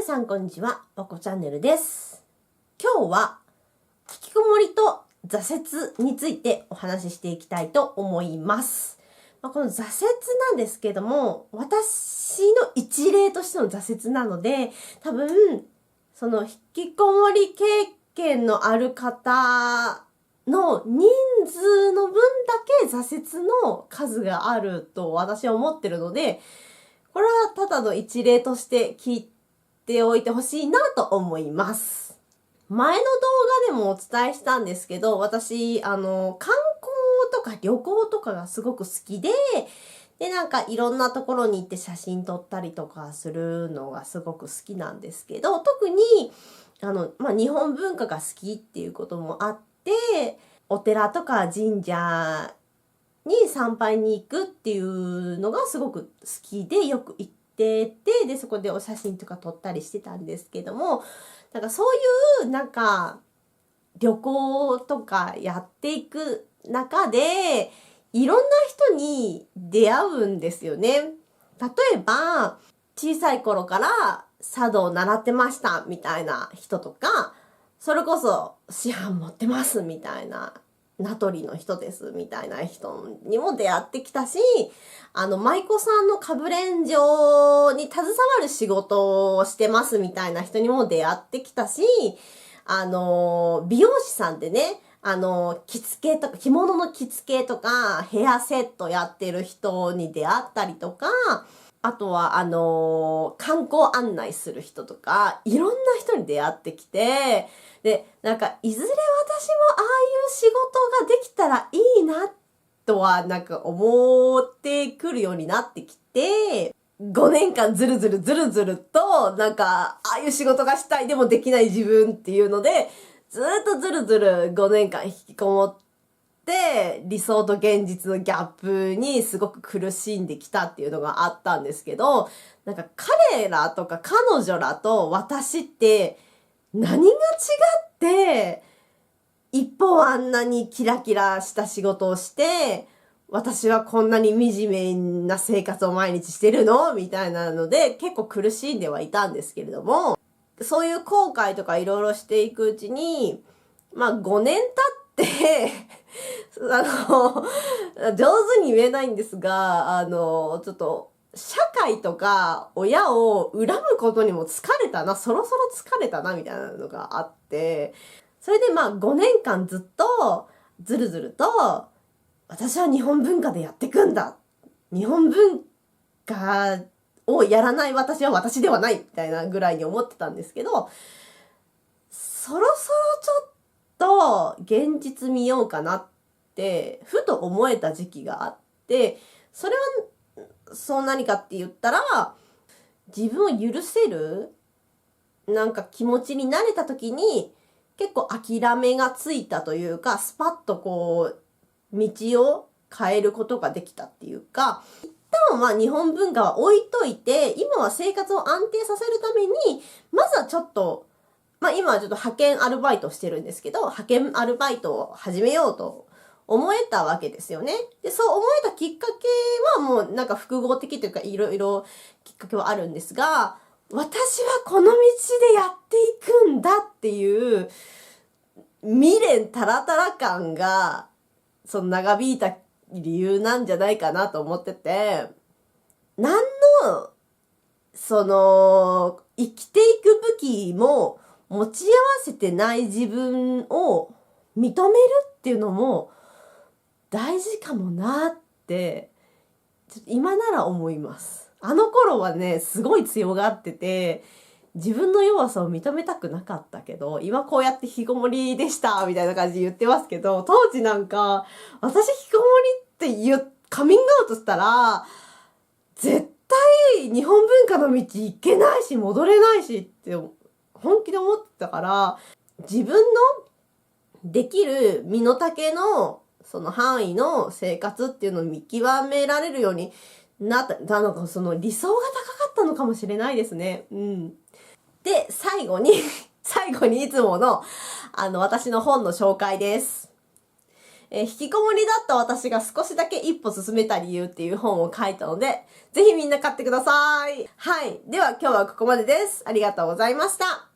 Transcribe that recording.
さんこんにちは、わこチャンネルです。今日は引きこもりと挫折についてお話ししていきたいと思います。この挫折なんですけども、私の一例としての挫折なので、多分その引きこもり経験のある方の人数の分だけ挫折の数があると私は思ってるので、これはただの一例として聞いておいてほしいなと思います。前の動画でもお伝えしたんですけど、私、観光とか旅行とかがすごく好きで、なんかいろんなところに行って写真撮ったりとかするのがすごく好きなんですけど、特に、日本文化が好きっていうこともあって、お寺とか神社に参拝に行くっていうのがすごく好きでよく行ってて、で、そこでお写真とか撮ったりしてたんですけども、なんかそういう旅行とかやっていく中で、いろんな人に出会うんですよね。例えば、小さい頃から茶道を習ってましたみたいな人とか、それこそ師範持ってますみたいな、名取の人ですみたいな人にも出会ってきたし、舞妓さんのかぶれん嬢に携わる仕事をしてますみたいな人にも出会ってきたし、美容師さんでね、着付けとか、着物の着付けとか、ヘアセットやってる人に出会ったりとか、あとは、観光案内する人とか、いろんな人に出会ってきて、で、いずれ私もああいう仕事ができたらいいな、とは、思ってくるようになってきて、5年間ずるずると、ああいう仕事がしたいでもできない自分っていうので、ずっとずるずる5年間引きこもって、理想と現実のギャップにすごく苦しんできたっていうのがあったんですけど、彼らとか彼女らと私って何が違って、一方あんなにキラキラした仕事をして、私はこんなに惨めな生活を毎日してるのみたいなので結構苦しんではいたんですけれども、そういう後悔とかいろいろしていくうちに、5年経って上手に言えないんですが、ちょっと、社会とか親を恨むことにも疲れたな、そろそろ疲れたな、みたいなのがあって、それで5年間ずっと、ずるずると、私は日本文化でやっていくんだ。日本文化をやらない私は私ではない、みたいなぐらいに思ってたんですけど、そろそろちょっと現実見ようかなってふと思えた時期があって、それはそう何かって言ったら、自分を許せる気持ちになれた時に結構諦めがついたというか、スパッと道を変えることができたっていうか、一旦は日本文化は置いといて、今は生活を安定させるために、まずはちょっと今はちょっと派遣アルバイトしてるんですけど、派遣アルバイトを始めようと思えたわけですよね。で、そう思えたきっかけはもう複合的というかいろいろきっかけはあるんですが、私はこの道でやっていくんだっていう未練たらたら感が、その長引いた理由なんじゃないかなと思ってて、何の、生きていく武器も、持ち合わせてない自分を認めるっていうのも大事かもなって、ちょっと今なら思います。あの頃はね、すごい強がってて、自分の弱さを認めたくなかったけど、今こうやって引きこもりでしたみたいな感じで言ってますけど、当時私引きこもりってカミングアウトしたら、絶対日本文化の道行けないし戻れないしって本気で思ってたから、自分のできる身の丈のその範囲の生活っていうのを見極められるようになった。その理想が高かったのかもしれないですね。うん。で、最後にいつもの、私の本の紹介です。引きこもりだった私が少しだけ一歩進めた理由っていう本を書いたので、ぜひみんな買ってください。はい。では今日はここまでです。ありがとうございました。